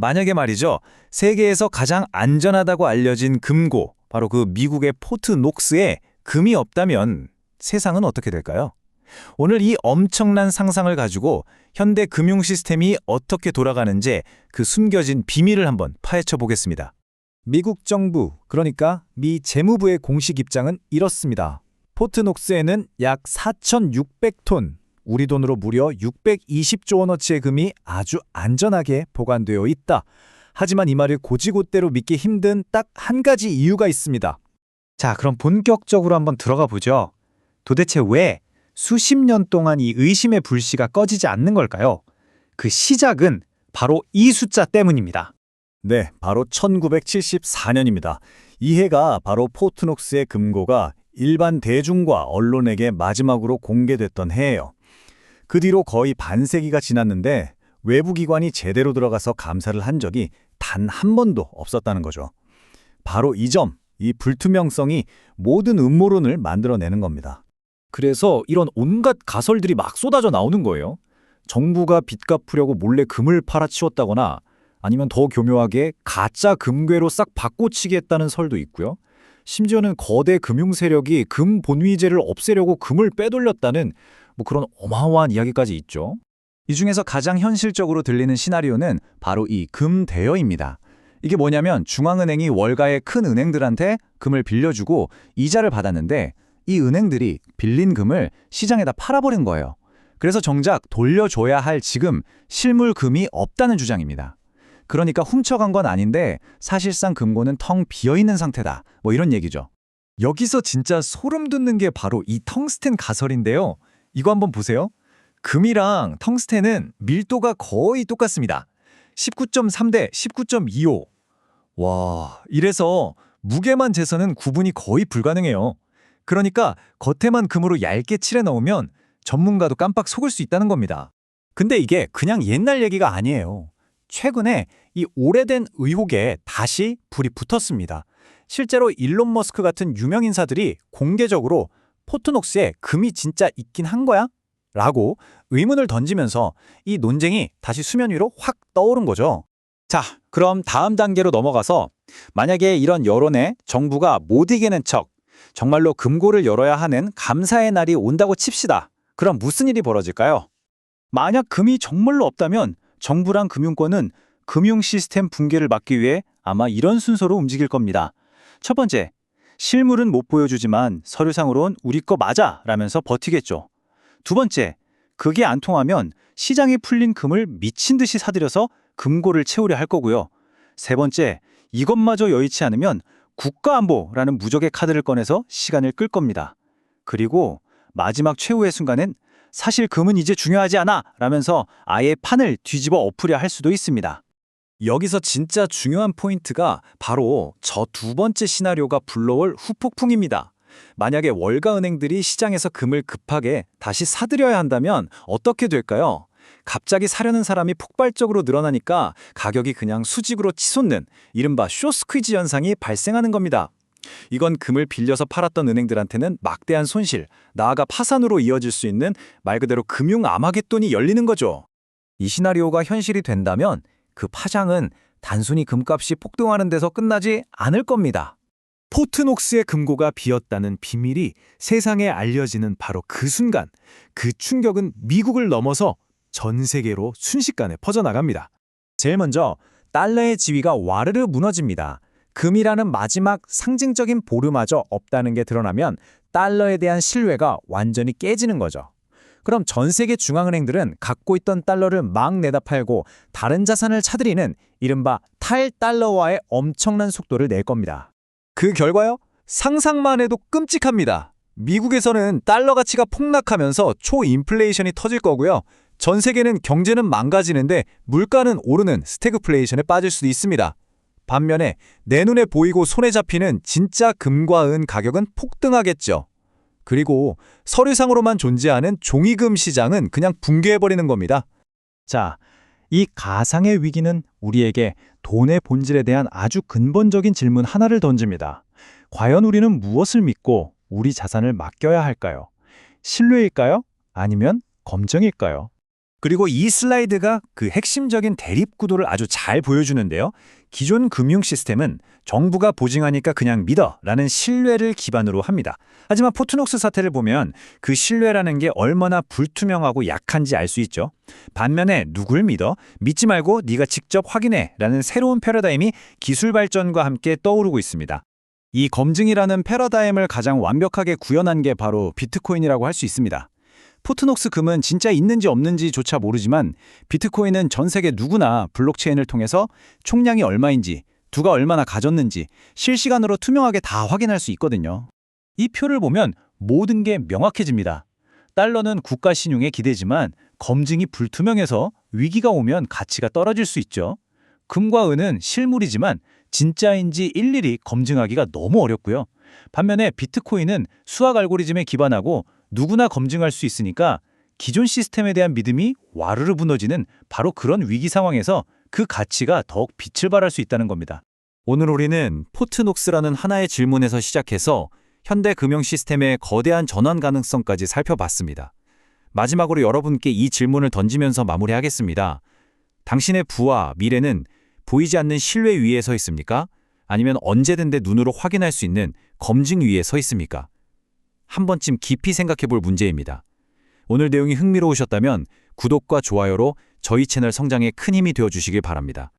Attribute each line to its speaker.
Speaker 1: 만약에 말이죠. 세계에서 가장 안전하다고 알려진 금고, 바로 그 미국의 포트 녹스에 금이 없다면 세상은 어떻게 될까요? 오늘 이 엄청난 상상을 가지고 현대 금융 시스템이 어떻게 돌아가는지 그 숨겨진 비밀을 한번 파헤쳐 보겠습니다.
Speaker 2: 미국 정부, 그러니까 미 재무부의 공식 입장은 이렇습니다. 포트녹스에는 약 4,600톤, 우리 돈으로 무려 620조 원어치의 금이 아주 안전하게 보관되어 있다. 하지만 이 말을 곧이곧대로 믿기 힘든 딱 한 가지 이유가 있습니다.
Speaker 3: 자, 그럼 본격적으로 한번 들어가 보죠. 도대체 왜 수십 년 동안 이 의심의 불씨가 꺼지지 않는 걸까요? 그 시작은 바로 이 숫자 때문입니다.
Speaker 2: 네, 바로 1974년입니다. 이 해가 바로 포트녹스의 금고가 일반 대중과 언론에게 마지막으로 공개됐던 해예요. 그 뒤로 거의 반세기가 지났는데 외부 기관이 제대로 들어가서 감사를 한 적이 단 한 번도 없었다는 거죠. 바로 이 점, 이 불투명성이 모든 음모론을 만들어내는 겁니다.
Speaker 4: 그래서 이런 온갖 가설들이 막 쏟아져 나오는 거예요. 정부가 빚 갚으려고 몰래 금을 팔아치웠다거나 아니면 더 교묘하게 가짜 금괴로 싹 바꿔치기 했다는 설도 있고요. 심지어는 거대 금융 세력이 금 본위제를 없애려고 금을 빼돌렸다는 그런 어마어마한 이야기까지 있죠.
Speaker 1: 이 중에서 가장 현실적으로 들리는 시나리오는 바로 이 금대여입니다. 이게 뭐냐면 중앙은행이 월가의 큰 은행들한테 금을 빌려주고 이자를 받았는데 이 은행들이 빌린 금을 시장에다 팔아버린 거예요. 그래서 정작 돌려줘야 할 지금 실물 금이 없다는 주장입니다. 그러니까 훔쳐간 건 아닌데 사실상 금고는 텅 비어있는 상태다. 이런 얘기죠.
Speaker 4: 여기서 진짜 소름 돋는 게 바로 이 텅스텐 가설인데요. 이거 한번 보세요. 금이랑 텅스텐은 밀도가 거의 똑같습니다. 19.3 대 19.25. 와, 이래서 무게만 재서는 구분이 거의 불가능해요. 그러니까 겉에만 금으로 얇게 칠해 넣으면 전문가도 깜빡 속을 수 있다는 겁니다.
Speaker 2: 근데 이게 그냥 옛날 얘기가 아니에요. 최근에 이 오래된 의혹에 다시 불이 붙었습니다. 실제로 일론 머스크 같은 유명 인사들이 공개적으로 포트녹스에 금이 진짜 있긴 한 거야? 라고 의문을 던지면서 이 논쟁이 다시 수면 위로 확 떠오른 거죠.
Speaker 3: 자, 그럼 다음 단계로 넘어가서 만약에 이런 여론에 정부가 못 이기는 척 정말로 금고를 열어야 하는 감사의 날이 온다고 칩시다. 그럼 무슨 일이 벌어질까요? 만약 금이 정말로 없다면 정부랑 금융권은 금융 시스템 붕괴를 막기 위해 아마 이런 순서로 움직일 겁니다. 첫 번째, 실물은 못 보여주지만 서류상으론 우리 거 맞아 라면서 버티겠죠. 두 번째, 그게 안 통하면 시장에 풀린 금을 미친 듯이 사들여서 금고를 채우려 할 거고요. 세 번째, 이것마저 여의치 않으면 국가안보라는 무적의 카드를 꺼내서 시간을 끌 겁니다. 그리고 마지막 최후의 순간엔 사실 금은 이제 중요하지 않아 라면서 아예 판을 뒤집어 엎으려 할 수도 있습니다.
Speaker 2: 여기서 진짜 중요한 포인트가 바로 저 두 번째 시나리오가 불러올 후폭풍입니다. 만약에 월가은행들이 시장에서 금을 급하게 다시 사들여야 한다면 어떻게 될까요? 갑자기 사려는 사람이 폭발적으로 늘어나니까 가격이 그냥 수직으로 치솟는 이른바 쇼스퀴즈 현상이 발생하는 겁니다. 이건 금을 빌려서 팔았던 은행들한테는 막대한 손실, 나아가 파산으로 이어질 수 있는 말 그대로 금융 아마겟돈이 열리는 거죠.
Speaker 1: 이 시나리오가 현실이 된다면 그 파장은 단순히 금값이 폭등하는 데서 끝나지 않을 겁니다.
Speaker 2: 포트녹스의 금고가 비었다는 비밀이 세상에 알려지는 바로 그 순간, 그 충격은 미국을 넘어서 전 세계로 순식간에 퍼져나갑니다. 제일 먼저 달러의 지위가 와르르 무너집니다. 금이라는 마지막 상징적인 보루마저 없다는 게 드러나면 달러에 대한 신뢰가 완전히 깨지는 거죠. 그럼 전 세계 중앙은행들은 갖고 있던 달러를 막 내다 팔고 다른 자산을 차들이는 이른바 탈달러화의 엄청난 속도를 낼 겁니다. 그 결과요? 상상만 해도 끔찍합니다. 미국에서는 달러 가치가 폭락하면서 초인플레이션이 터질 거고요. 전 세계는 경제는 망가지는데 물가는 오르는 스태그플레이션에 빠질 수도 있습니다. 반면에 내 눈에 보이고 손에 잡히는 진짜 금과 은 가격은 폭등하겠죠. 그리고 서류상으로만 존재하는 종이금 시장은 그냥 붕괴해버리는 겁니다.
Speaker 3: 자, 이 가상의 위기는 우리에게 돈의 본질에 대한 아주 근본적인 질문 하나를 던집니다. 과연 우리는 무엇을 믿고 우리 자산을 맡겨야 할까요? 신뢰일까요? 아니면 검증일까요?
Speaker 1: 그리고 이 슬라이드가 그 핵심적인 대립 구도를 아주 잘 보여주는데요. 기존 금융 시스템은 정부가 보증하니까 그냥 믿어라는 신뢰를 기반으로 합니다. 하지만 포트녹스 사태를 보면 그 신뢰라는 게 얼마나 불투명하고 약한지 알 수 있죠. 반면에 누굴 믿어? 믿지 말고 네가 직접 확인해라는 새로운 패러다임이 기술 발전과 함께 떠오르고 있습니다. 이 검증이라는 패러다임을 가장 완벽하게 구현한 게 바로 비트코인이라고 할 수 있습니다. 포트녹스 금은 진짜 있는지 없는지조차 모르지만 비트코인은 전 세계 누구나 블록체인을 통해서 총량이 얼마인지, 누가 얼마나 가졌는지 실시간으로 투명하게 다 확인할 수 있거든요. 이 표를 보면 모든 게 명확해집니다. 달러는 국가 신용의 기대지만 검증이 불투명해서 위기가 오면 가치가 떨어질 수 있죠. 금과 은은 실물이지만 진짜인지 일일이 검증하기가 너무 어렵고요. 반면에 비트코인은 수학 알고리즘에 기반하고 누구나 검증할 수 있으니까 기존 시스템에 대한 믿음이 와르르 무너지는 바로 그런 위기 상황에서 그 가치가 더욱 빛을 발할 수 있다는 겁니다. 오늘 우리는 포트녹스라는 하나의 질문에서 시작해서 현대 금융 시스템의 거대한 전환 가능성까지 살펴봤습니다. 마지막으로 여러분께 이 질문을 던지면서 마무리하겠습니다. 당신의 부와 미래는 보이지 않는 신뢰 위에 서 있습니까? 아니면 언제든 내 눈으로 확인할 수 있는 검증 위에 서 있습니까? 한 번쯤 깊이 생각해 볼 문제입니다. 오늘 내용이 흥미로우셨다면 구독과 좋아요로 저희 채널 성장에 큰 힘이 되어 주시길 바랍니다.